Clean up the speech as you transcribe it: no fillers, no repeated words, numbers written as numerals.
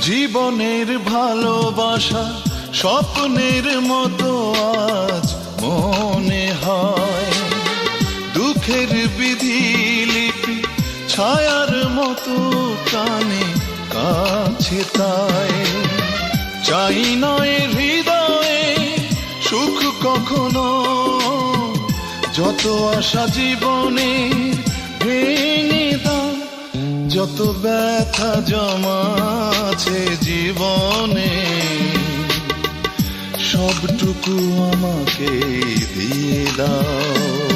জীবনের ভালোবাসা স্বপ্নের মতো আজ মনে হয়, দুঃখের বিধিলিপি ছায়ার মতো কানে কাছে তাই। চাই নয় হৃদয়ে সুখ কখনো, যত আশা জীবনে ভেঙে দাও, যত ব্যথা জমাছে জীবনে সবটুকু আমাকে দিয়ে দাও।